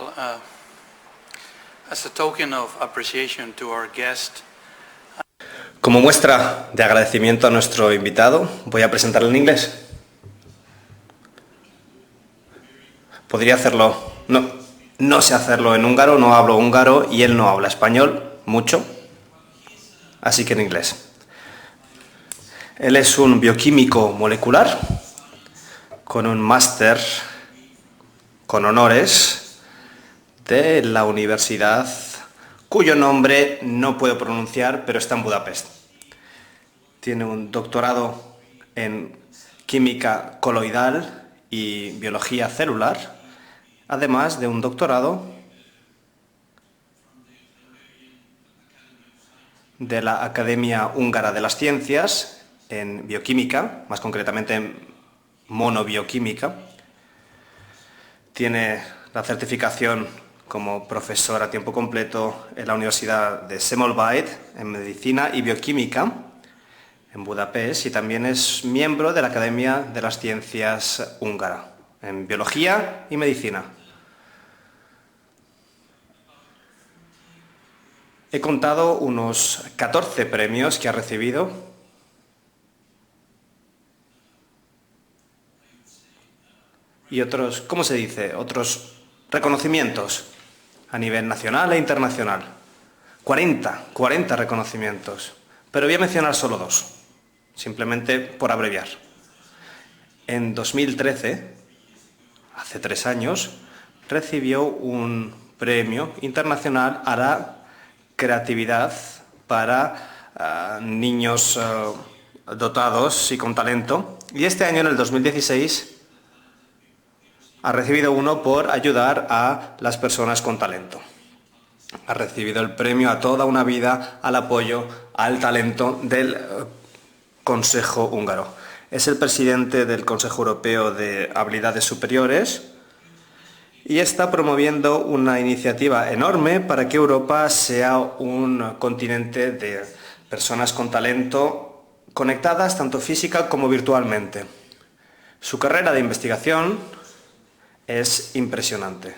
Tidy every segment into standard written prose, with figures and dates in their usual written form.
Well, as a token of appreciation to our guest, Como muestra de agradecimiento a nuestro invitado, voy a presentarlo en inglés. Podría hacerlo, no sé hacerlo en húngaro, no hablo húngaro y él no habla español mucho, así que en inglés. Él es un bioquímico molecular con un máster con honores de la universidad cuyo nombre no puedo pronunciar, pero está en Budapest. Tiene un doctorado en química coloidal y biología celular, además de un doctorado de la Academia Húngara de las Ciencias en bioquímica, más concretamente en monobioquímica. Tiene la certificación como profesor a tiempo completo en la Universidad de Szemolbajt en medicina y bioquímica en Budapest y también es miembro de la Academia de las Ciencias húngara en biología y medicina. He contado unos 14 premios que ha recibido. Y otros, ¿cómo se dice? Otros reconocimientos a nivel nacional e internacional. 40 reconocimientos. Pero voy a mencionar solo 2, simplemente por abreviar. En 2013, hace 3 años, recibió un premio internacional a la creatividad para niños dotados y con talento. Y este año, en el 2016, ha recibido uno por ayudar a las personas con talento. Ha recibido el premio a toda una vida al apoyo al talento del Consejo húngaro. Es el presidente del Consejo Europeo de Habilidades Superiores y está promoviendo una iniciativa enorme para que Europa sea un continente de personas con talento conectadas tanto física como virtualmente. Su carrera de investigación es impresionante.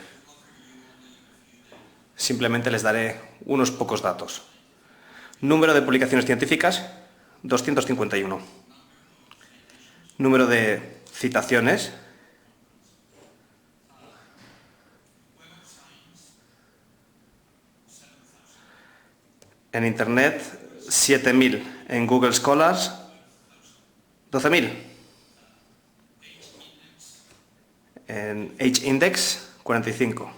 Simplemente les daré unos pocos datos. Número de publicaciones científicas, 251. Número de citaciones, en Internet, 7.000. En Google Scholars, 12.000. En H-Index, 45.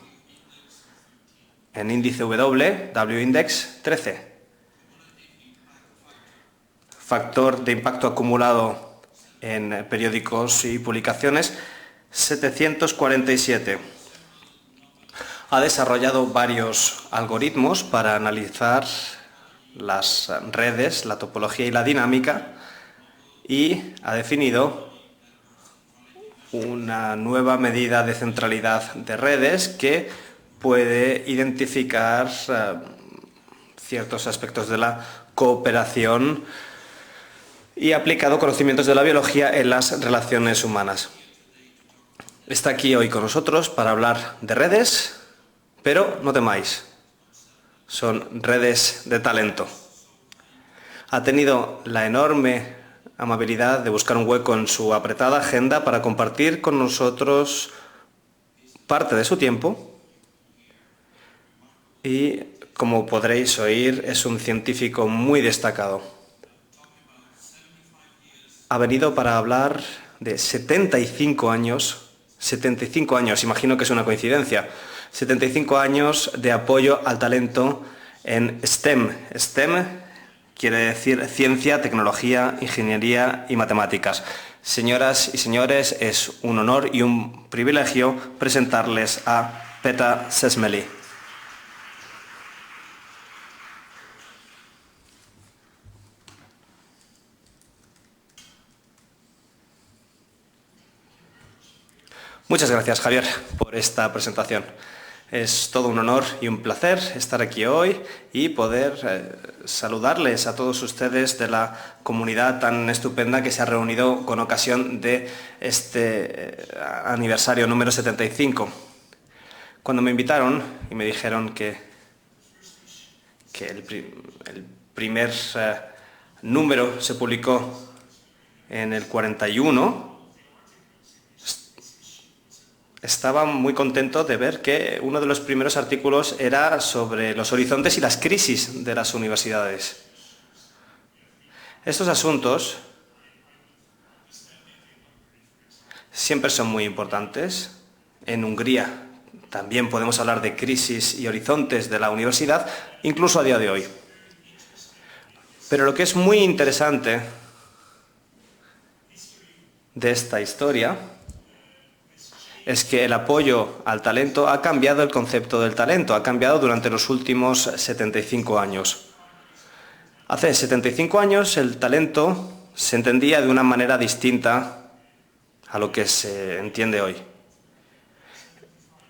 En índice W-Index, 13. Factor de impacto acumulado en periódicos y publicaciones, 747. Ha desarrollado varios algoritmos para analizar las redes, la topología y la dinámica y ha definido una nueva medida de centralidad de redes que puede identificar ciertos aspectos de la cooperación y ha aplicado conocimientos de la biología en las relaciones humanas. Está aquí hoy con nosotros para hablar de redes, pero no temáis, son redes de talento. Ha tenido la enorme amabilidad de buscar un hueco en su apretada agenda para compartir con nosotros parte de su tiempo y, como podréis oír, es un científico muy destacado. Ha venido para hablar de 75 años, imagino que es una coincidencia, 75 años de apoyo al talento en STEM. STEM quiere decir ciencia, tecnología, ingeniería y matemáticas. Señoras y señores, es un honor y un privilegio presentarles a Peter Sesmeli. Muchas gracias, Javier, por esta presentación. Es todo un honor y un placer estar aquí hoy y poder saludarles a todos ustedes de la comunidad tan estupenda que se ha reunido con ocasión de este aniversario número 75. Cuando me invitaron y me dijeron que el primer número se publicó en el 41, estaba muy contento de ver que uno de los primeros artículos era sobre los horizontes y las crisis de las universidades. Estos asuntos siempre son muy importantes. En Hungría también podemos hablar de crisis y horizontes de la universidad, incluso a día de hoy. Pero lo que es muy interesante de esta historia es que el apoyo al talento ha cambiado el concepto del talento, ha cambiado durante los últimos 75 años. Hace 75 años el talento se entendía de una manera distinta a lo que se entiende hoy.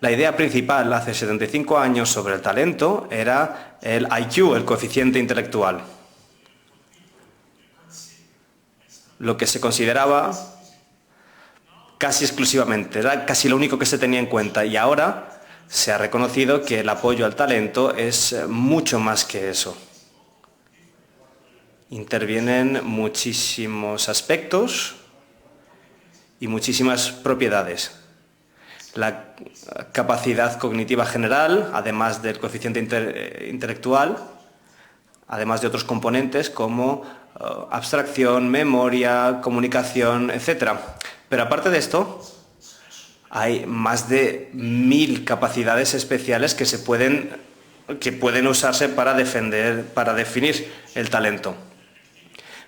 La idea principal hace 75 años sobre el talento era el IQ, el coeficiente intelectual. Lo que se consideraba casi exclusivamente, era casi lo único que se tenía en cuenta, y ahora se ha reconocido que el apoyo al talento es mucho más que eso. Intervienen muchísimos aspectos y muchísimas propiedades. La capacidad cognitiva general, además del coeficiente intelectual, además de otros componentes como abstracción, memoria, comunicación, etc. Pero aparte de esto, hay más de 1000 capacidades especiales que pueden usarse para definir el talento.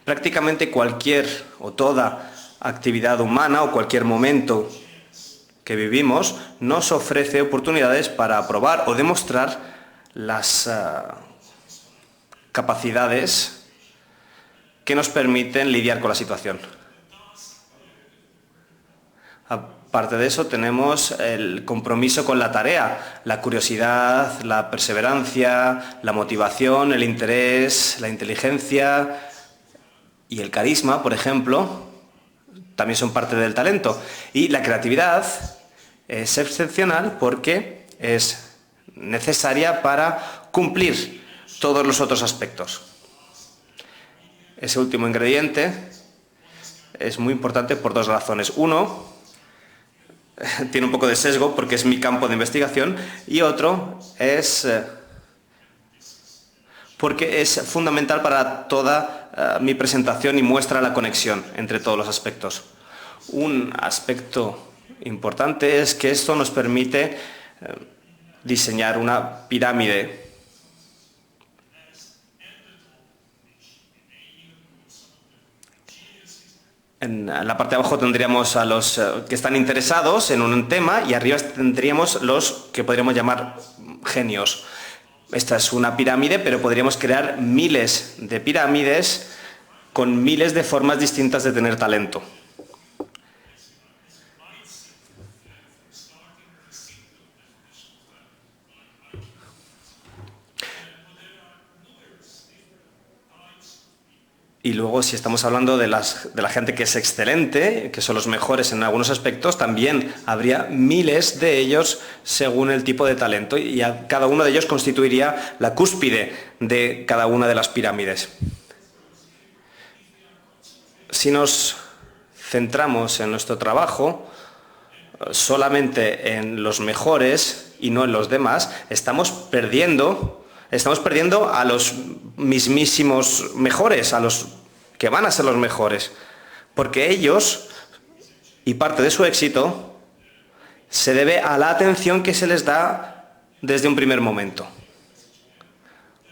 Prácticamente cualquier o toda actividad humana o cualquier momento que vivimos nos ofrece oportunidades para probar o demostrar las capacidades que nos permiten lidiar con la situación. Aparte de eso, tenemos el compromiso con la tarea, la curiosidad, la perseverancia, la motivación, el interés, la inteligencia y el carisma, por ejemplo, también son parte del talento. Y la creatividad es excepcional porque es necesaria para cumplir todos los otros aspectos. Ese último ingrediente es muy importante por dos razones. Uno, tiene un poco de sesgo porque es mi campo de investigación, y otro es porque es fundamental para toda mi presentación y muestra la conexión entre todos los aspectos. Un aspecto importante es que esto nos permite diseñar una pirámide. En la parte de abajo tendríamos a los que están interesados en un tema, y arriba tendríamos los que podríamos llamar genios. Esta es una pirámide, pero podríamos crear miles de pirámides con miles de formas distintas de tener talento. Y luego, si estamos hablando de la gente que es excelente, que son los mejores en algunos aspectos, también habría miles de ellos según el tipo de talento, y cada uno de ellos constituiría la cúspide de cada una de las pirámides. Si nos centramos en nuestro trabajo solamente en los mejores y no en los demás, estamos perdiendo a los mismísimos mejores, a los que van a ser los mejores, porque ellos, y parte de su éxito, se debe a la atención que se les da desde un primer momento.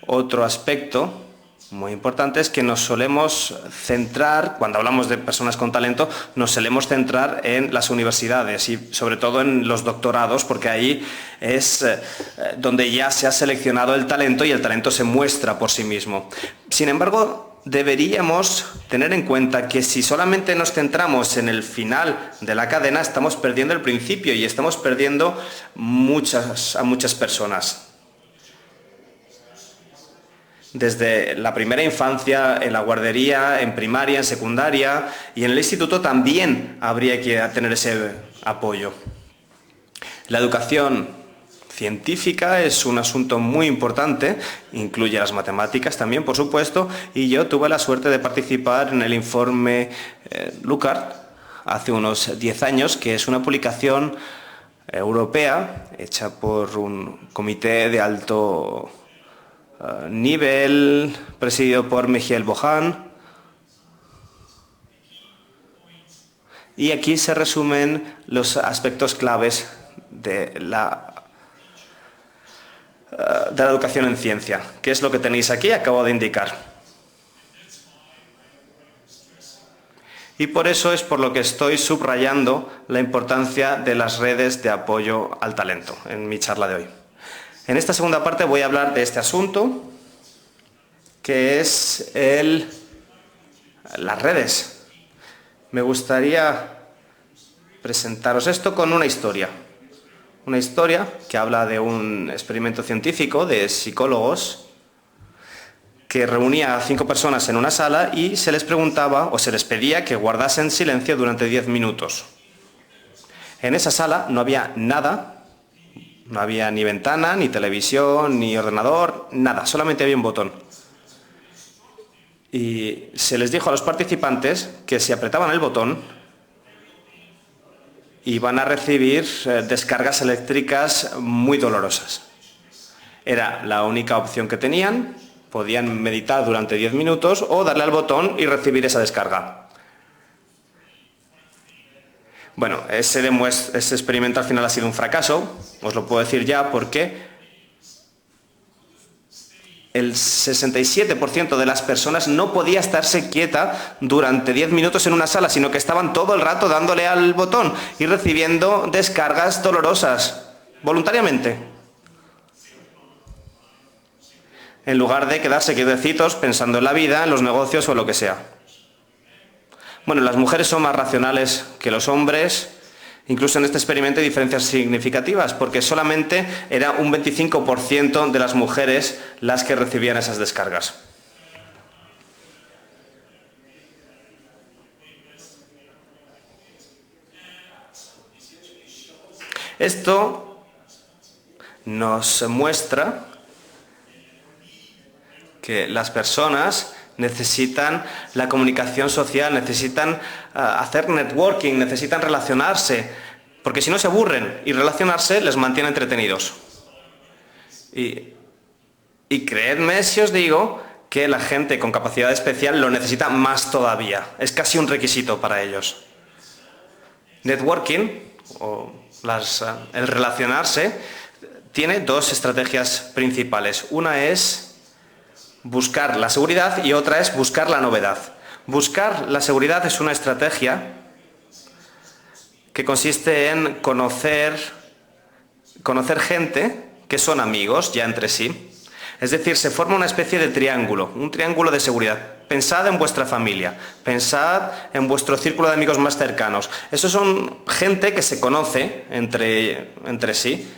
Otro aspecto muy importante es que nos solemos centrar, cuando hablamos de personas con talento, nos solemos centrar en las universidades y sobre todo en los doctorados, porque ahí es donde ya se ha seleccionado el talento y el talento se muestra por sí mismo. Sin embargo, deberíamos tener en cuenta que si solamente nos centramos en el final de la cadena, estamos perdiendo el principio y estamos perdiendo a muchas personas. Desde la primera infancia, en la guardería, en primaria, en secundaria y en el instituto también habría que tener ese apoyo. La educación científica es un asunto muy importante, incluye las matemáticas también, por supuesto, y yo tuve la suerte de participar en el informe Lucard hace unos 10 años, que es una publicación europea hecha por un comité de alto nivel presidido por Michiel Bohan. Y aquí se resumen los aspectos claves de la educación en ciencia, que es lo que tenéis aquí, acabo de indicar. Y por eso es por lo que estoy subrayando la importancia de las redes de apoyo al talento en mi charla de hoy. En esta segunda parte voy a hablar de este asunto, que es las redes. Me gustaría presentaros esto con una historia. Una historia que habla de un experimento científico de psicólogos que reunía a 5 personas en una sala y se les preguntaba o se les pedía que guardasen silencio durante 10 minutos. En esa sala no había nada, no había ni ventana, ni televisión, ni ordenador, nada, solamente había un botón. Y se les dijo a los participantes que si apretaban el botón iban a recibir descargas eléctricas muy dolorosas. Era la única opción que tenían. Podían meditar durante 10 minutos o darle al botón y recibir esa descarga. Bueno, ese experimento al final ha sido un fracaso, os lo puedo decir ya, porque el 67% de las personas no podía estarse quieta durante 10 minutos en una sala, sino que estaban todo el rato dándole al botón y recibiendo descargas dolorosas, voluntariamente. En lugar de quedarse quietecitos pensando en la vida, en los negocios o en lo que sea. Bueno, las mujeres son más racionales que los hombres. Incluso en este experimento hay diferencias significativas, porque solamente era un 25% de las mujeres las que recibían esas descargas. Esto nos muestra que las personas necesitan la comunicación social, necesitan hacer networking, necesitan relacionarse, porque si no se aburren, y relacionarse les mantiene entretenidos. Y creedme si os digo que la gente con capacidad especial lo necesita más todavía, es casi un requisito para ellos. Networking, o el relacionarse, tiene 2 estrategias principales. Una es buscar la seguridad y otra es buscar la novedad. Buscar la seguridad es una estrategia que consiste en conocer gente que son amigos ya entre sí. Es decir, se forma una especie de triángulo, un triángulo de seguridad. Pensad en vuestra familia, pensad en vuestro círculo de amigos más cercanos. Esos son gente que se conoce entre sí.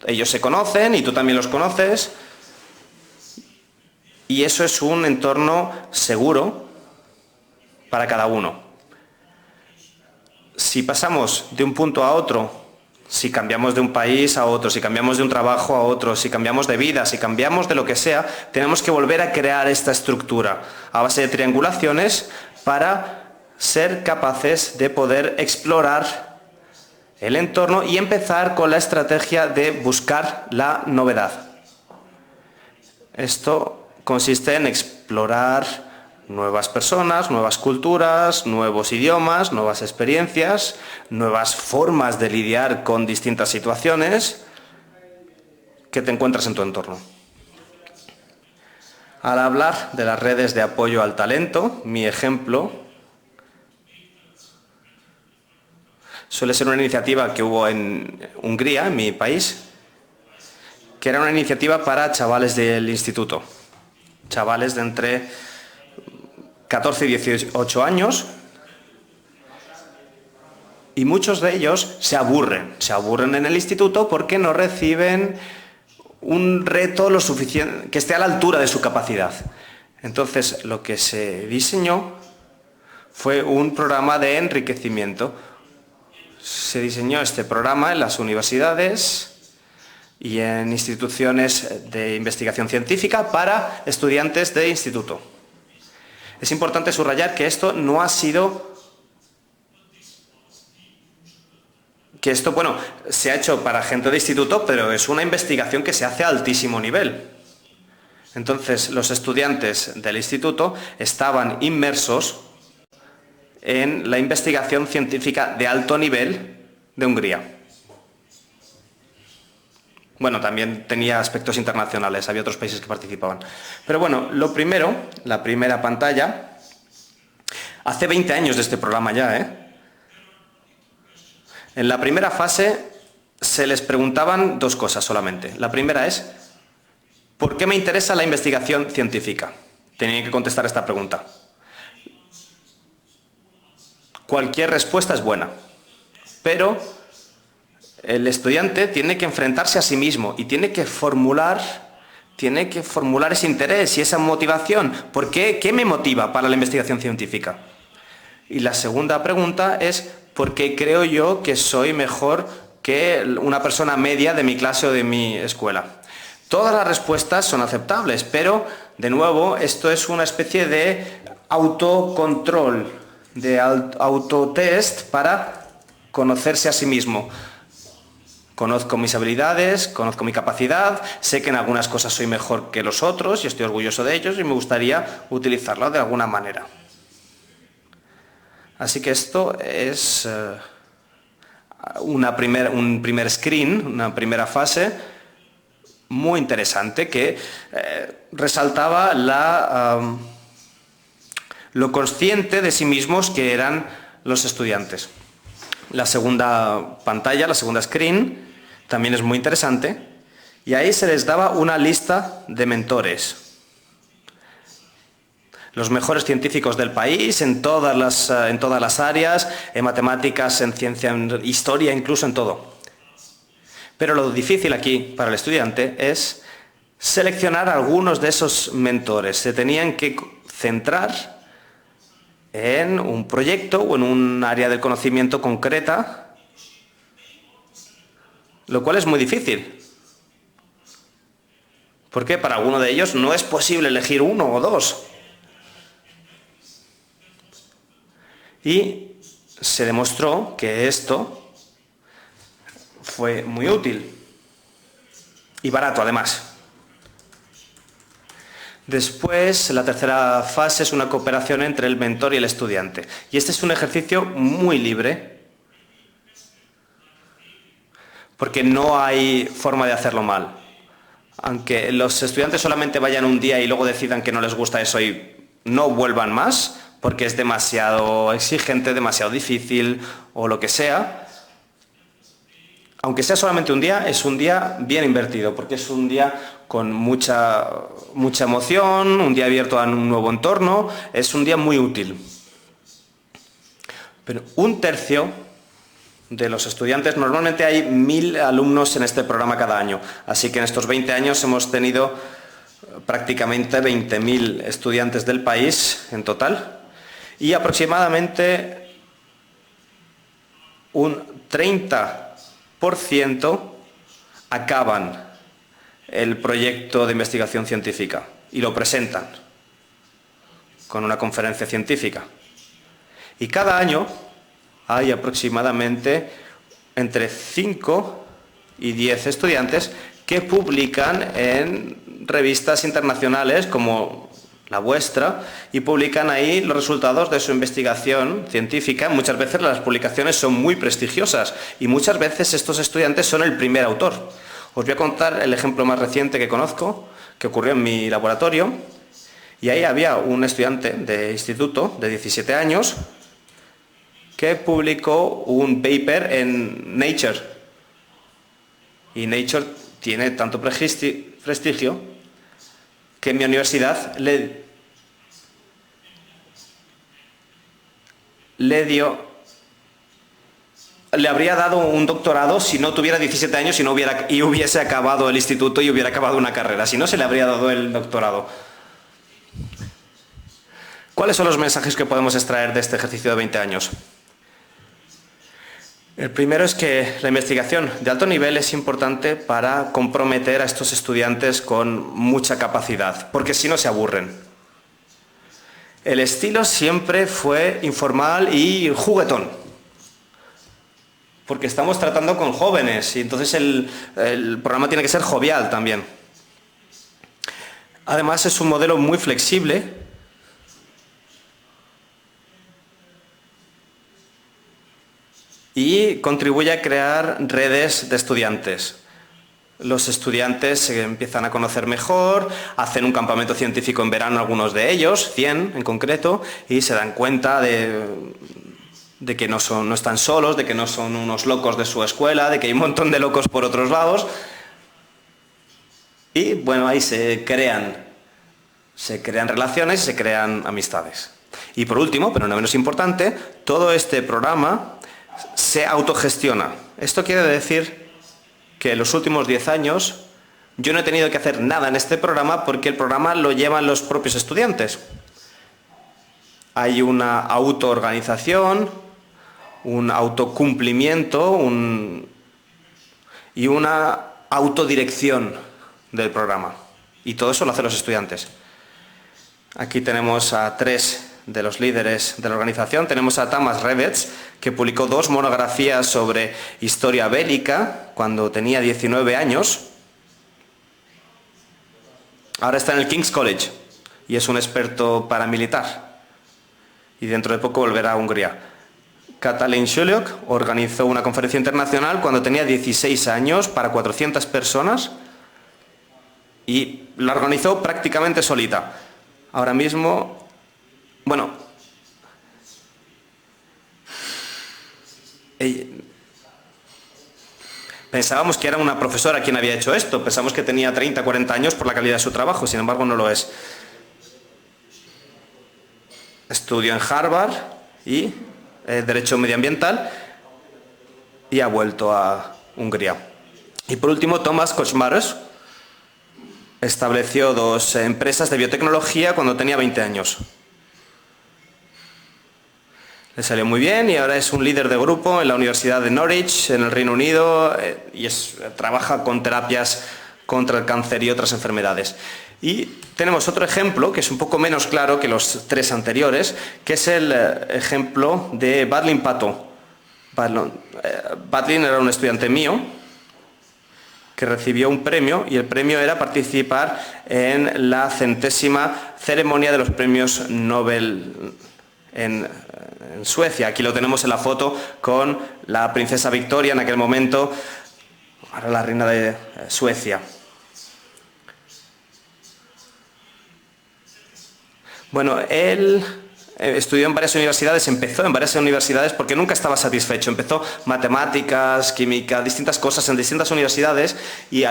Ellos se conocen y tú también los conoces. Y eso es un entorno seguro para cada uno. Si pasamos de un punto a otro, si cambiamos de un país a otro, si cambiamos de un trabajo a otro, si cambiamos de vida, si cambiamos de lo que sea, tenemos que volver a crear esta estructura a base de triangulaciones para ser capaces de poder explorar el entorno y empezar con la estrategia de buscar la novedad. Esto consiste en explorar nuevas personas, nuevas culturas, nuevos idiomas, nuevas experiencias, nuevas formas de lidiar con distintas situaciones que te encuentras en tu entorno. Al hablar de las redes de apoyo al talento, mi ejemplo suele ser una iniciativa que hubo en Hungría, en mi país, que era una iniciativa para chavales del instituto. Chavales de entre 14 y 18 años, y muchos de ellos se aburren en el instituto porque no reciben un reto lo suficiente, que esté a la altura de su capacidad. Entonces, lo que se diseñó fue un programa de enriquecimiento. Se diseñó este programa en las universidades y en instituciones de investigación científica para estudiantes de instituto. Es importante subrayar que esto no ha sido... bueno, se ha hecho para gente de instituto, pero es una investigación que se hace a altísimo nivel. Entonces, los estudiantes del instituto estaban inmersos en la investigación científica de alto nivel de Hungría. Bueno, también tenía aspectos internacionales, había otros países que participaban. Pero bueno, lo primero, la primera pantalla, hace 20 años de este programa ya, ¿eh? En la primera fase se les preguntaban dos cosas solamente. La primera es, ¿por qué me interesa la investigación científica? Tenían que contestar esta pregunta. Cualquier respuesta es buena, pero el estudiante tiene que enfrentarse a sí mismo y tiene que formular ese interés y esa motivación. ¿Por qué? ¿Qué me motiva para la investigación científica? Y la segunda pregunta es, ¿por qué creo yo que soy mejor que una persona media de mi clase o de mi escuela? Todas las respuestas son aceptables, pero, de nuevo, esto es una especie de autocontrol, de autotest para conocerse a sí mismo. Conozco mis habilidades, conozco mi capacidad, sé que en algunas cosas soy mejor que los otros y estoy orgulloso de ellos y me gustaría utilizarlo de alguna manera. Así que esto es un primer screen, una primera fase muy interesante que resaltaba lo consciente de sí mismos que eran los estudiantes. La segunda pantalla, la segunda screen, también es muy interesante y ahí se les daba una lista de mentores. Los mejores científicos del país en todas las áreas, en matemáticas, en ciencia, en historia, incluso en todo. Pero lo difícil aquí para el estudiante es seleccionar algunos de esos mentores. Se tenían que centrar en un proyecto o en un área del conocimiento concreta, lo cual es muy difícil. Porque para alguno de ellos no es posible elegir uno o dos. Y se demostró que esto fue muy útil y barato además. Después, la tercera fase es una cooperación entre el mentor y el estudiante. Y este es un ejercicio muy libre, porque no hay forma de hacerlo mal. Aunque los estudiantes solamente vayan un día y luego decidan que no les gusta eso y no vuelvan más, porque es demasiado exigente, demasiado difícil o lo que sea, aunque sea solamente un día, es un día bien invertido, porque es un día con mucha emoción, un día abierto a un nuevo entorno, es un día muy útil. Pero un tercio de los estudiantes, normalmente hay 1000 alumnos en este programa cada año, así que en estos 20 años hemos tenido prácticamente 20.000 estudiantes del país en total y aproximadamente un 30% acaban el proyecto de investigación científica y lo presentan con una conferencia científica. Y cada año hay aproximadamente entre 5 y 10 estudiantes que publican en revistas internacionales como la vuestra y publican ahí los resultados de su investigación científica. Muchas veces las publicaciones son muy prestigiosas y muchas veces estos estudiantes son el primer autor. Os voy a contar el ejemplo más reciente que conozco, que ocurrió en mi laboratorio, y ahí había un estudiante de instituto de 17 años que publicó un paper en Nature. Y Nature tiene tanto prestigio que en mi universidad le habría dado un doctorado si no tuviera 17 años y hubiese acabado el instituto y hubiera acabado una carrera. Si no, se le habría dado el doctorado. ¿Cuáles son los mensajes que podemos extraer de este ejercicio de 20 años? El primero es que la investigación de alto nivel es importante para comprometer a estos estudiantes con mucha capacidad, porque si no se aburren. El estilo siempre fue informal y juguetón, porque estamos tratando con jóvenes y entonces el programa tiene que ser jovial también. Además es un modelo muy flexible y contribuye a crear redes de estudiantes. Los estudiantes se empiezan a conocer mejor, hacen un campamento científico en verano algunos de ellos, 100 en concreto, y se dan cuenta de que no están solos, de que no son unos locos de su escuela, de que hay un montón de locos por otros lados. Y bueno, ahí se crean relaciones y se crean amistades. Y por último, pero no menos importante, todo este programa se autogestiona. Esto quiere decir que en los últimos 10 años yo no he tenido que hacer nada en este programa porque el programa lo llevan los propios estudiantes. Hay una autoorganización, un autocumplimiento y una autodirección del programa. Y todo eso lo hacen los estudiantes. Aquí tenemos a 3 de los líderes de la organización. Tenemos a Tamas Revets, que publicó 2 monografías sobre historia bélica cuando tenía 19 años. Ahora está en el King's College y es un experto paramilitar. Y dentro de poco volverá a Hungría. Katalin Shuliok organizó una conferencia internacional cuando tenía 16 años para 400 personas y la organizó prácticamente solita. Ahora mismo, bueno, pensábamos que era una profesora quien había hecho esto, pensamos que tenía 30, 40 años por la calidad de su trabajo, sin embargo no lo es. Estudió en Harvard y Derecho Medioambiental y ha vuelto a Hungría. Y por último, Tomás Kočmaros estableció 2 empresas de biotecnología cuando tenía 20 años. Le salió muy bien y ahora es un líder de grupo en la Universidad de Norwich, en el Reino Unido, y trabaja con terapias contra el cáncer y otras enfermedades. Y tenemos otro ejemplo, que es un poco menos claro que los 3 anteriores, que es el ejemplo de Badlin Pato. Badlin era un estudiante mío que recibió un premio y el premio era participar en la 100ª ceremonia de los premios Nobel en Suecia. Aquí lo tenemos en la foto con la princesa Victoria en aquel momento, ahora la reina de Suecia. Bueno, él estudió en varias universidades, empezó en varias universidades porque nunca estaba satisfecho. Empezó matemáticas, química, distintas cosas en distintas universidades y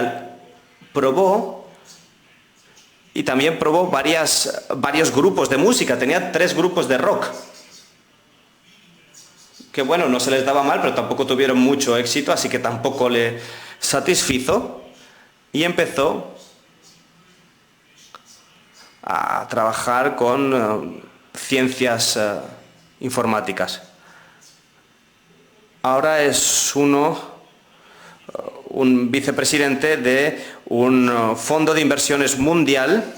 también probó varios grupos de música. Tenía 3 grupos de rock. Que bueno, no se les daba mal, pero tampoco tuvieron mucho éxito, así que tampoco le satisfizo. Y empezó a trabajar con ciencias informáticas. Ahora es un vicepresidente de un fondo de inversiones mundial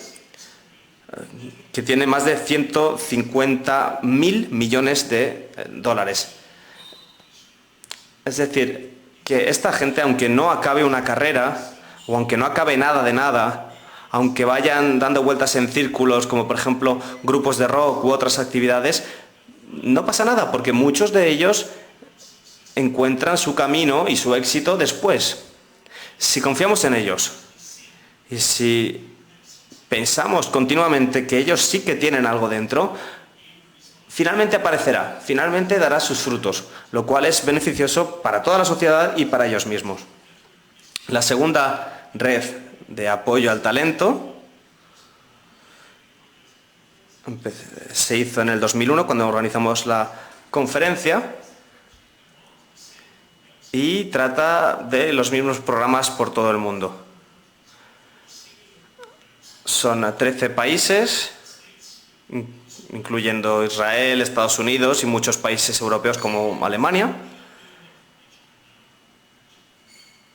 que tiene más de 150.000 millones de dólares. Es decir, que esta gente, aunque no acabe una carrera, o aunque no acabe nada de nada, aunque vayan dando vueltas en círculos, como por ejemplo grupos de rock u otras actividades, no pasa nada, porque muchos de ellos encuentran su camino y su éxito después. Si confiamos en ellos y si pensamos continuamente que ellos sí que tienen algo dentro, finalmente aparecerá, finalmente dará sus frutos, lo cual es beneficioso para toda la sociedad y para ellos mismos. La segunda red de apoyo al talento se hizo en el 2001 cuando organizamos la conferencia y trata de los mismos programas por todo el mundo. Son 13 países, incluyendo Israel, Estados Unidos y muchos países europeos como Alemania.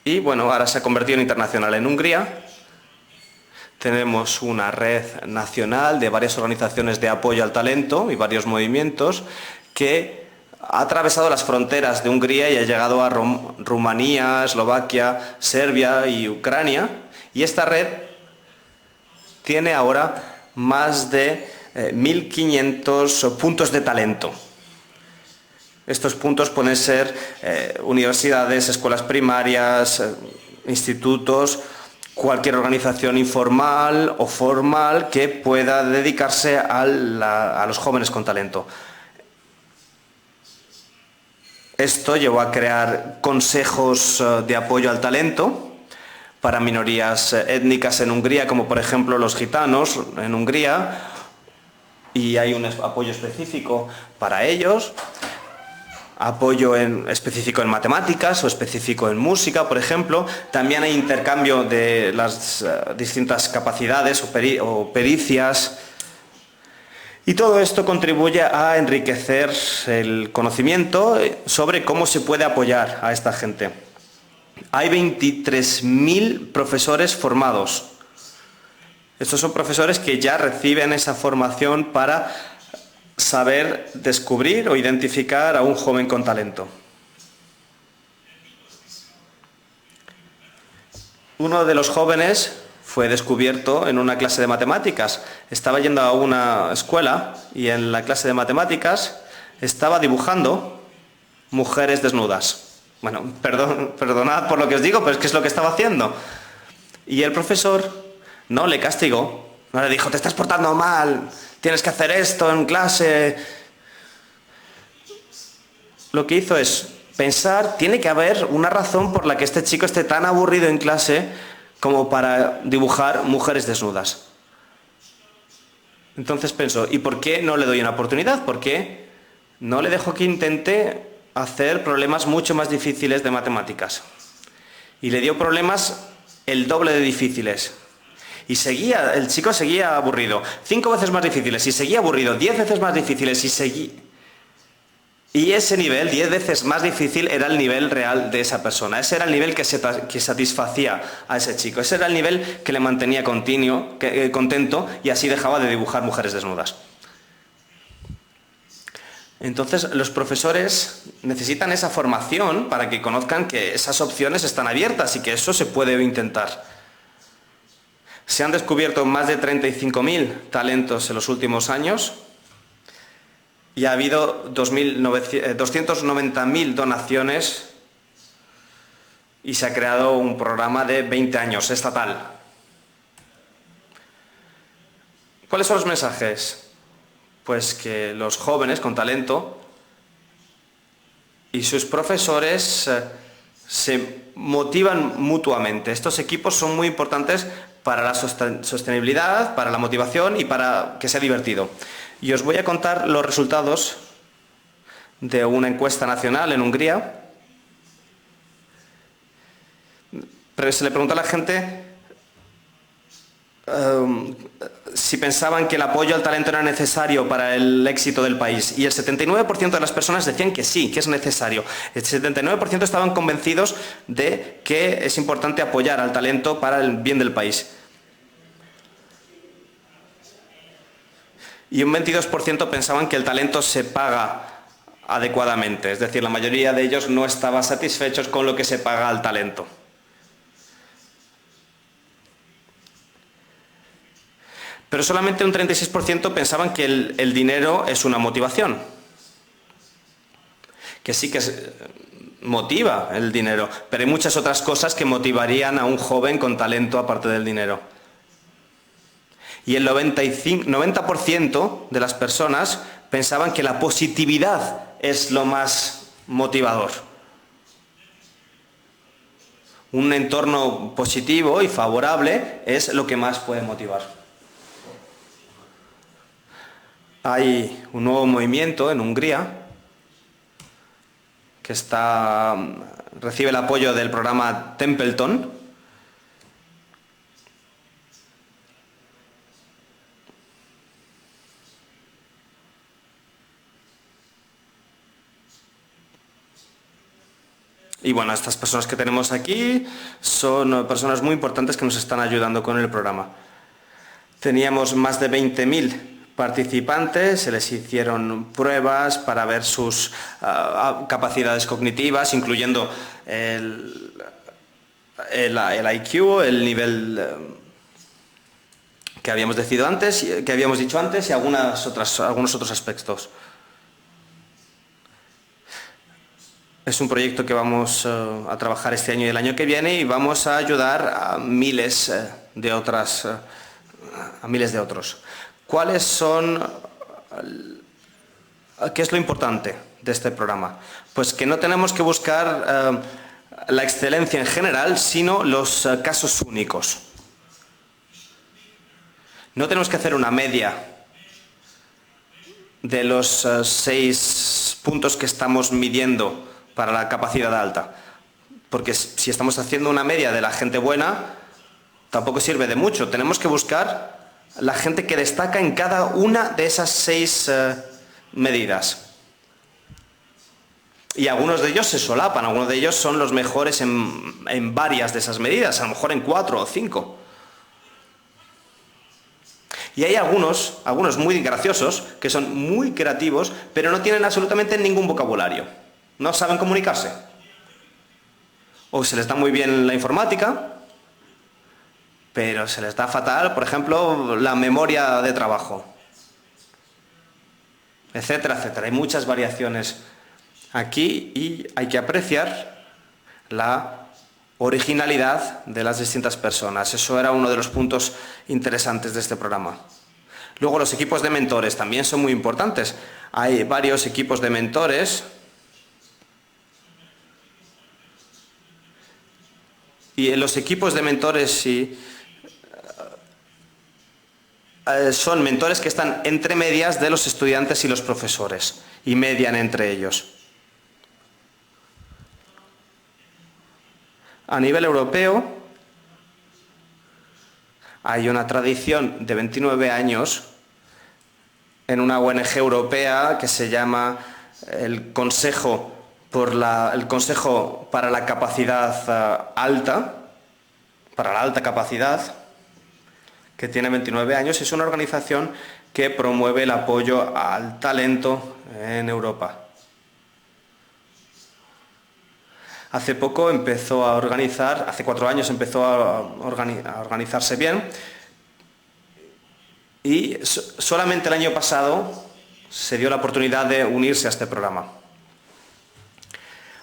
y bueno, ahora se ha convertido en internacional. En Hungría tenemos una red nacional de varias organizaciones de apoyo al talento y varios movimientos que ha atravesado las fronteras de Hungría y ha llegado a Rumanía, Eslovaquia, Serbia y Ucrania. Y esta red tiene ahora más de 1.500 puntos de talento. Estos puntos pueden ser universidades, escuelas primarias, institutos, cualquier organización informal o formal que pueda dedicarse a los jóvenes con talento. Esto llevó a crear consejos de apoyo al talento para minorías étnicas en Hungría, como por ejemplo los gitanos en Hungría, y hay un apoyo específico para ellos, apoyo específico en matemáticas o específico en música, por ejemplo. También hay intercambio de las distintas capacidades o pericias. Y todo esto contribuye a enriquecer el conocimiento sobre cómo se puede apoyar a esta gente. Hay 23.000 profesores formados. Estos son profesores que ya reciben esa formación para saber descubrir o identificar a un joven con talento. Uno de los jóvenes fue descubierto en una clase de matemáticas. Estaba yendo a una escuela y en la clase de matemáticas estaba dibujando mujeres desnudas. Bueno, perdonad por lo que os digo, pero es que es lo que estaba haciendo. Y el profesor no le castigó, no le dijo, te estás portando mal, tienes que hacer esto en clase. Lo que hizo es pensar, tiene que haber una razón por la que este chico esté tan aburrido en clase como para dibujar mujeres desnudas. Entonces pensó, ¿y por qué no le doy una oportunidad? ¿Por qué no le dejo que intente hacer problemas mucho más difíciles de matemáticas? Y le dio problemas el doble de difíciles. Y el chico seguía aburrido. 5 veces más difíciles y seguía aburrido. 10 veces más difíciles y seguía... Y ese nivel, 10 veces más difícil, era el nivel real de esa persona. Ese era el nivel que satisfacía a ese chico. Ese era el nivel que le mantenía contento y así dejaba de dibujar mujeres desnudas. Entonces, los profesores necesitan esa formación para que conozcan que esas opciones están abiertas y que eso se puede intentar. Se han descubierto más de 35.000 talentos en los últimos años. Y ha habido 290.000 donaciones y se ha creado un programa de 20 años estatal. ¿Cuáles son los mensajes? Pues que los jóvenes con talento y sus profesores se motivan mutuamente. Estos equipos son muy importantes para la sostenibilidad, para la motivación y para que sea divertido. Y os voy a contar los resultados de una encuesta nacional en Hungría. Pero se le preguntó a la gente si pensaban que el apoyo al talento era necesario para el éxito del país. Y el 79% de las personas decían que sí, que es necesario. El 79% estaban convencidos de que es importante apoyar al talento para el bien del país. Y un 22% pensaban que el talento se paga adecuadamente. Es decir, la mayoría de ellos no estaba satisfechos con lo que se paga al talento. Pero solamente un 36% pensaban que el dinero es una motivación. Que sí que motiva el dinero, pero hay muchas otras cosas que motivarían a un joven con talento aparte del dinero. Y el 90% de las personas pensaban que la positividad es lo más motivador. Un entorno positivo y favorable es lo que más puede motivar. Hay un nuevo movimiento en Hungría que recibe el apoyo del programa Templeton. Y bueno, estas personas que tenemos aquí son personas muy importantes que nos están ayudando con el programa. Teníamos más de 20.000 participantes, se les hicieron pruebas para ver sus capacidades cognitivas, incluyendo el IQ, el nivel que habíamos dicho antes y algunos otros aspectos. Es un proyecto que vamos a trabajar este año y el año que viene y vamos a ayudar a miles de otros. ¿Qué es lo importante de este programa? Pues que no tenemos que buscar la excelencia en general, sino los casos únicos. No tenemos que hacer una media de los 6 puntos que estamos midiendo para la capacidad alta, porque si estamos haciendo una media de la gente buena, tampoco sirve de mucho. Tenemos que buscar la gente que destaca en cada una de esas 6 medidas. Y algunos de ellos se solapan, algunos de ellos son los mejores en varias de esas medidas, a lo mejor en 4 o 5. Y hay algunos muy graciosos, que son muy creativos, pero no tienen absolutamente ningún vocabulario. No saben comunicarse. O se les da muy bien la informática, pero se les da fatal, por ejemplo, la memoria de trabajo. Etcétera, etcétera. Hay muchas variaciones aquí y hay que apreciar la originalidad de las distintas personas. Eso era uno de los puntos interesantes de este programa. Luego los equipos de mentores también son muy importantes. Hay varios equipos de mentores y en los equipos de mentores son mentores que están entre medias de los estudiantes y los profesores y median entre ellos. A nivel europeo hay una tradición de 29 años en una ONG europea que se llama el Consejo para la Capacidad Alta, para la alta capacidad, que tiene 29 años. Es una organización que promueve el apoyo al talento en Europa. Hace 4 años empezó a organizarse bien y solamente el año pasado se dio la oportunidad de unirse a este programa.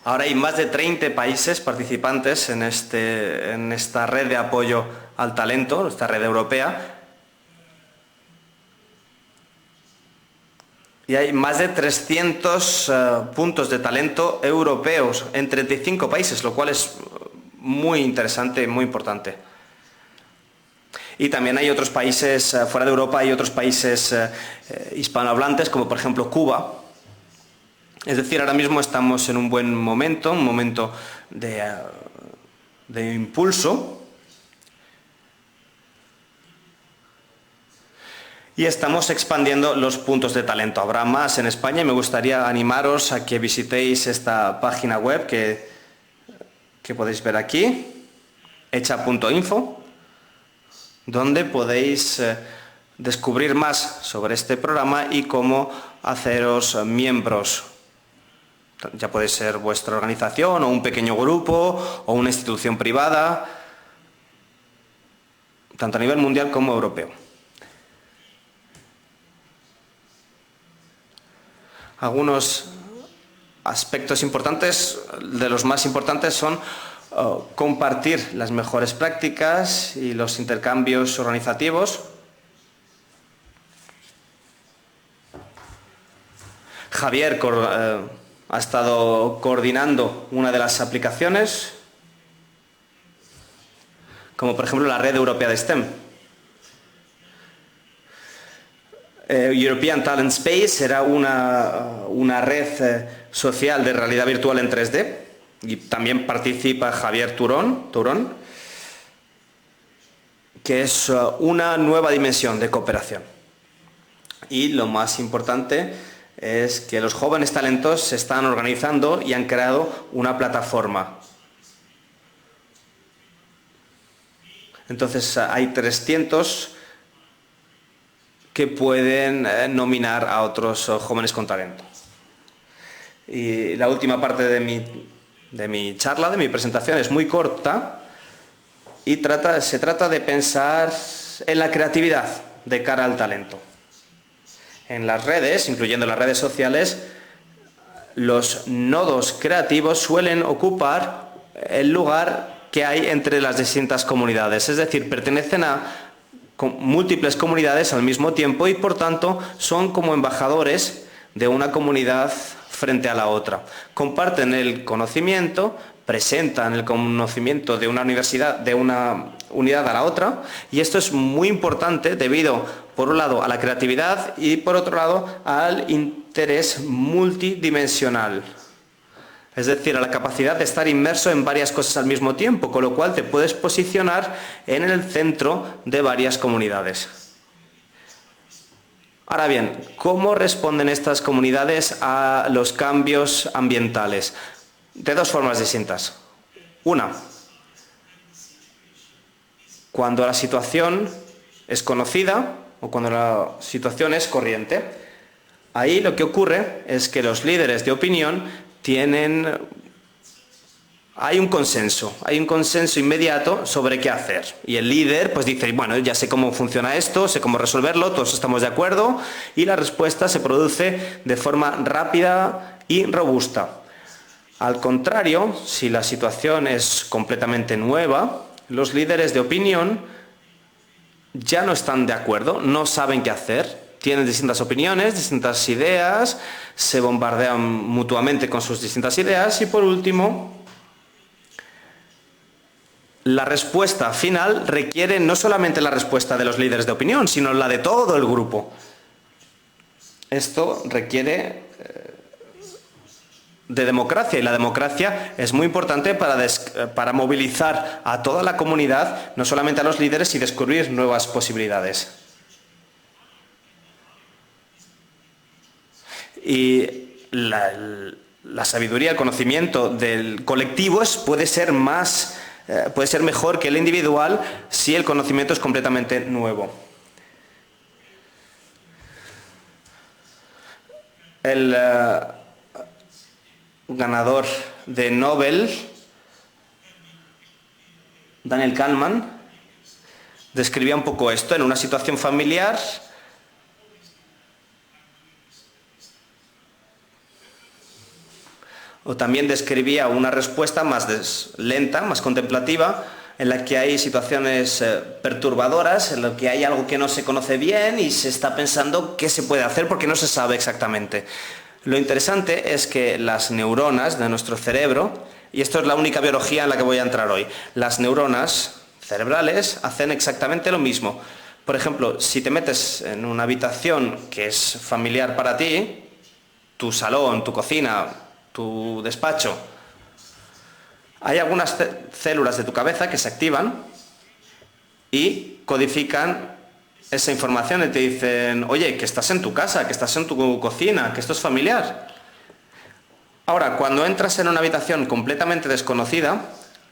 Ahora hay más de 30 países participantes en esta red de apoyo al talento, esta red europea. Y hay más de 300 puntos de talento europeos en 35 países, lo cual es muy interesante, muy importante. Y también hay otros países fuera de Europa, hay otros países hispanohablantes, como por ejemplo Cuba. Es decir, ahora mismo estamos en un buen momento, un momento de impulso. Y estamos expandiendo los puntos de talento. Habrá más en España y me gustaría animaros a que visitéis esta página web que podéis ver aquí, hecha.info, donde podéis descubrir más sobre este programa y cómo haceros miembros. Ya puede ser vuestra organización o un pequeño grupo o una institución privada, tanto a nivel mundial como europeo. Algunos aspectos importantes, de los más importantes, son compartir las mejores prácticas y los intercambios organizativos. Javier ha estado coordinando una de las aplicaciones, como por ejemplo la Red Europea de STEM. European Talent Space era una red social de realidad virtual en 3D y también participa Javier Turón, que es una nueva dimensión de cooperación. Y lo más importante, es que los jóvenes talentos se están organizando y han creado una plataforma. Entonces hay 300 que pueden nominar a otros jóvenes con talento. Y la última parte de mi charla, de mi presentación, es muy corta y se trata de pensar en la creatividad de cara al talento. En las redes, incluyendo las redes sociales, los nodos creativos suelen ocupar el lugar que hay entre las distintas comunidades, es decir, pertenecen a múltiples comunidades al mismo tiempo y por tanto son como embajadores de una comunidad frente a la otra. Comparten el conocimiento, presentan el conocimiento de una universidad, de una unidad a la otra, y esto es muy importante debido, por un lado, a la creatividad y por otro lado, al interés multidimensional. Es decir, a la capacidad de estar inmerso en varias cosas al mismo tiempo, con lo cual te puedes posicionar en el centro de varias comunidades. Ahora bien, ¿cómo responden estas comunidades a los cambios ambientales? De dos formas distintas. Una, cuando la situación es conocida o cuando la situación es corriente. Ahí lo que ocurre es que los líderes de opinión hay un consenso inmediato sobre qué hacer. Y el líder pues dice, bueno, ya sé cómo funciona esto, sé cómo resolverlo, todos estamos de acuerdo, y la respuesta se produce de forma rápida y robusta. Al contrario, si la situación es completamente nueva, los líderes de opinión ya no están de acuerdo, no saben qué hacer. Tienen distintas opiniones, distintas ideas, se bombardean mutuamente con sus distintas ideas y por último, la respuesta final requiere no solamente la respuesta de los líderes de opinión, sino la de todo el grupo. Esto requiere de democracia y la democracia es muy importante para movilizar a toda la comunidad, no solamente a los líderes, y descubrir nuevas posibilidades. Y la sabiduría, el conocimiento del colectivo puede ser mejor que el individual si el conocimiento es completamente nuevo. El ganador de Nobel, Daniel Kahneman, describía un poco esto en una situación familiar. O también describía una respuesta más lenta, más contemplativa, en la que hay situaciones perturbadoras, en la que hay algo que no se conoce bien y se está pensando qué se puede hacer porque no se sabe exactamente. Lo interesante es que las neuronas de nuestro cerebro, y esto es la única biología en la que voy a entrar hoy, las neuronas cerebrales hacen exactamente lo mismo. Por ejemplo, si te metes en una habitación que es familiar para ti, tu salón, tu cocina, tu despacho, hay algunas células de tu cabeza que se activan y codifican esa información y te dicen, oye, que estás en tu casa, que estás en tu cocina, que esto es familiar. Ahora, cuando entras en una habitación completamente desconocida,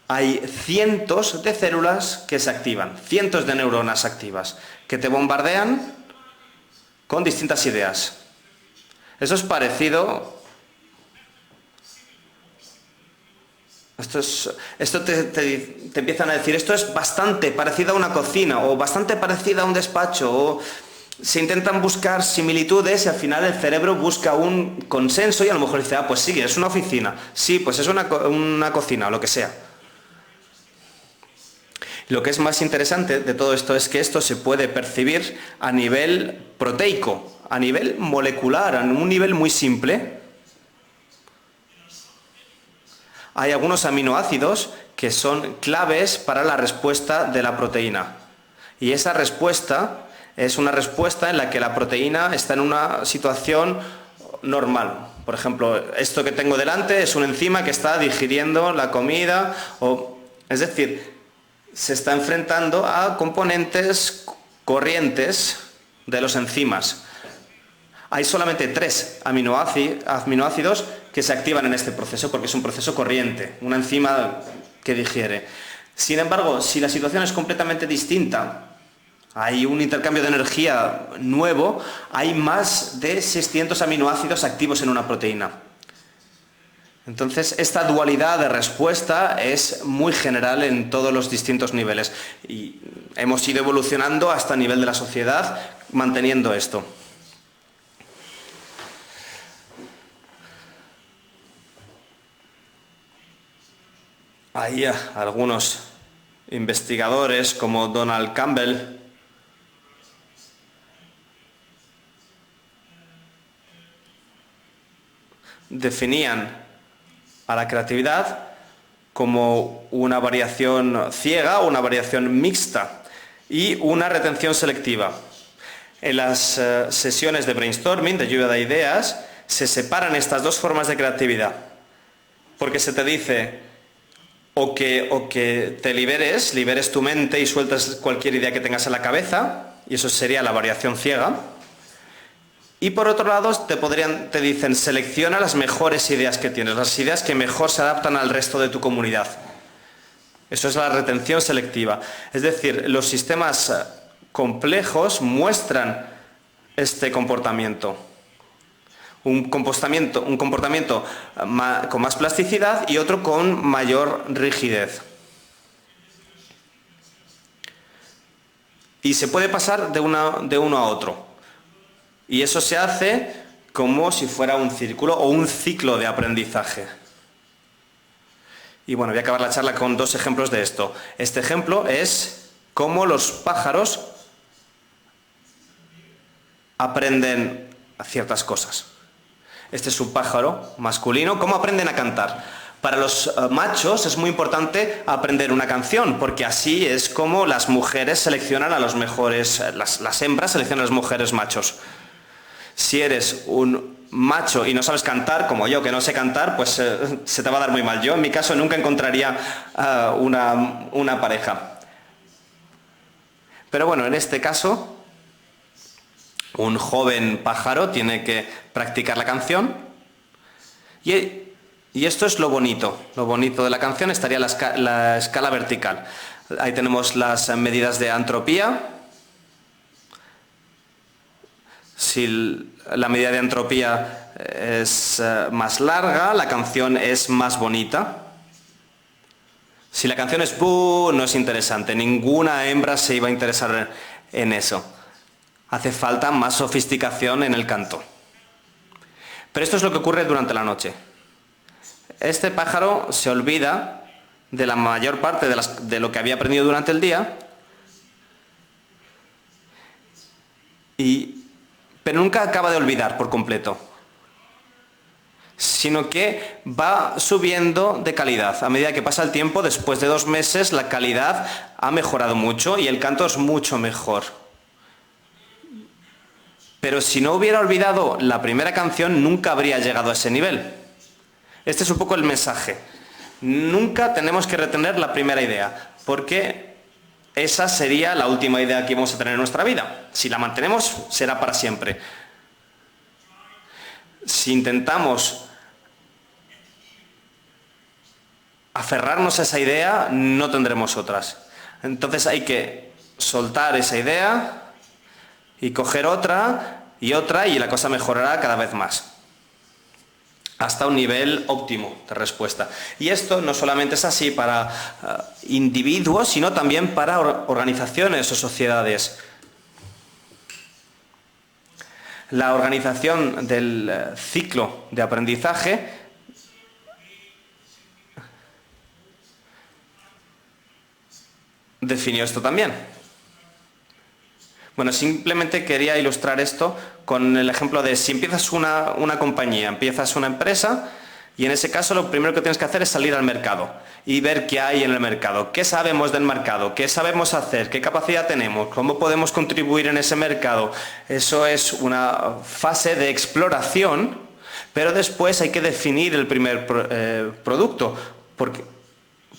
hay cientos de células que se activan, cientos de neuronas activas, que te bombardean con distintas ideas. Eso es parecido. Esto te empiezan a decir, esto es bastante parecido a una cocina o bastante parecido a un despacho, o se intentan buscar similitudes y al final el cerebro busca un consenso y a lo mejor dice, pues sí, es una oficina, sí, pues es una cocina o lo que sea. Lo que es más interesante de todo esto es que esto se puede percibir a nivel proteico, a nivel molecular, a un nivel muy simple. Hay algunos aminoácidos que son claves para la respuesta de la proteína. Y esa respuesta es una respuesta en la que la proteína está en una situación normal. Por ejemplo, esto que tengo delante es una enzima que está digiriendo la comida, es decir, se está enfrentando a componentes corrientes de los enzimas. hay solamente 3 aminoácidos que se activan en este proceso porque es un proceso corriente, una enzima que digiere. Sin embargo, si la situación es completamente distinta, hay un intercambio de energía nuevo, hay más de 600 aminoácidos activos en una proteína. Entonces, esta dualidad de respuesta es muy general en todos los distintos niveles y hemos ido evolucionando hasta el nivel de la sociedad manteniendo esto. Hay algunos investigadores como Donald Campbell definían a la creatividad como una variación ciega o una variación mixta y una retención selectiva. En las sesiones de brainstorming, de lluvia de ideas, se separan estas dos formas de creatividad, porque se te dice o que te liberes tu mente y sueltas cualquier idea que tengas en la cabeza, y eso sería la variación ciega. Y por otro lado te dicen, selecciona las mejores ideas que tienes, las ideas que mejor se adaptan al resto de tu comunidad. Eso es la retención selectiva. Es decir, los sistemas complejos muestran este comportamiento. Un comportamiento con más plasticidad y otro con mayor rigidez. Y se puede pasar de uno a otro. Y eso se hace como si fuera un círculo o un ciclo de aprendizaje. Y bueno, voy a acabar la charla con 2 ejemplos de esto. Este ejemplo es cómo los pájaros aprenden ciertas cosas. Este es un pájaro masculino. ¿Cómo aprenden a cantar? Para los machos es muy importante aprender una canción, porque así es como las mujeres seleccionan a los mejores, las hembras seleccionan a los mujeres machos. Si eres un macho y no sabes cantar, como yo que no sé cantar, pues se te va a dar muy mal. Yo en mi caso nunca encontraría una pareja. Pero bueno, en este caso, un joven pájaro tiene que practicar la canción y esto es lo bonito. Lo bonito de la canción estaría la escala vertical. Ahí tenemos las medidas de entropía. Si la medida de entropía es más larga, la canción es más bonita. Si la canción es "buh", no es interesante. Ninguna hembra se iba a interesar en eso. Hace falta más sofisticación en el canto. Pero esto es lo que ocurre durante la noche. Este pájaro se olvida de la mayor parte de lo que había aprendido durante el día, pero nunca acaba de olvidar por completo, sino que va subiendo de calidad. A medida que pasa el tiempo, después de 2 meses, la calidad ha mejorado mucho y el canto es mucho mejor. Pero si no hubiera olvidado la primera canción, nunca habría llegado a ese nivel. Este es un poco el mensaje. Nunca tenemos que retener la primera idea, porque esa sería la última idea que vamos a tener en nuestra vida. Si la mantenemos, será para siempre. Si intentamos aferrarnos a esa idea, no tendremos otras. Entonces hay que soltar esa idea y coger otra, y la cosa mejorará cada vez más, hasta un nivel óptimo de respuesta. Y esto no solamente es así para individuos, sino también para organizaciones o sociedades. La organización del ciclo de aprendizaje definió esto también. Bueno, simplemente quería ilustrar esto con el ejemplo de si empiezas una compañía, empiezas una empresa, y en ese caso lo primero que tienes que hacer es salir al mercado y ver qué hay en el mercado, qué sabemos del mercado, qué sabemos hacer, qué capacidad tenemos, cómo podemos contribuir en ese mercado. Eso es una fase de exploración, pero después hay que definir el primer producto,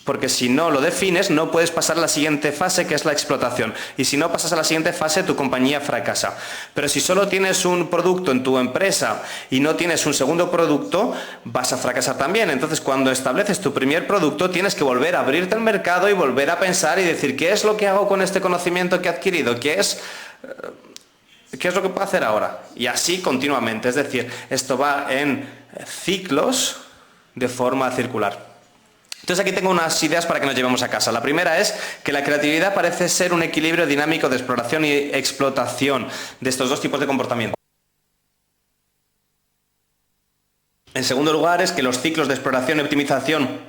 Porque si no lo defines, no puedes pasar a la siguiente fase, que es la explotación. Y si no pasas a la siguiente fase, tu compañía fracasa. Pero si solo tienes un producto en tu empresa y no tienes un segundo producto, vas a fracasar también. Entonces, cuando estableces tu primer producto, tienes que volver a abrirte al mercado y volver a pensar y decir, ¿qué es lo que hago con este conocimiento que he adquirido? ¿Qué es lo que puedo hacer ahora? Y así continuamente. Es decir, esto va en ciclos de forma circular. Entonces aquí tengo unas ideas para que nos llevemos a casa. La primera es que la creatividad parece ser un equilibrio dinámico de exploración y explotación de estos dos tipos de comportamiento. En segundo lugar es que los ciclos de exploración y optimización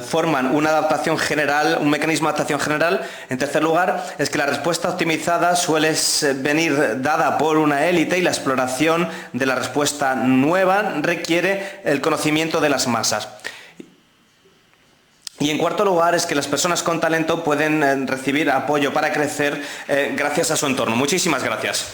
forman una adaptación general, un mecanismo de adaptación general. En tercer lugar es que la respuesta optimizada suele venir dada por una élite y la exploración de la respuesta nueva requiere el conocimiento de las masas. Y en cuarto lugar es que las personas con talento pueden recibir apoyo para crecer gracias a su entorno. Muchísimas gracias.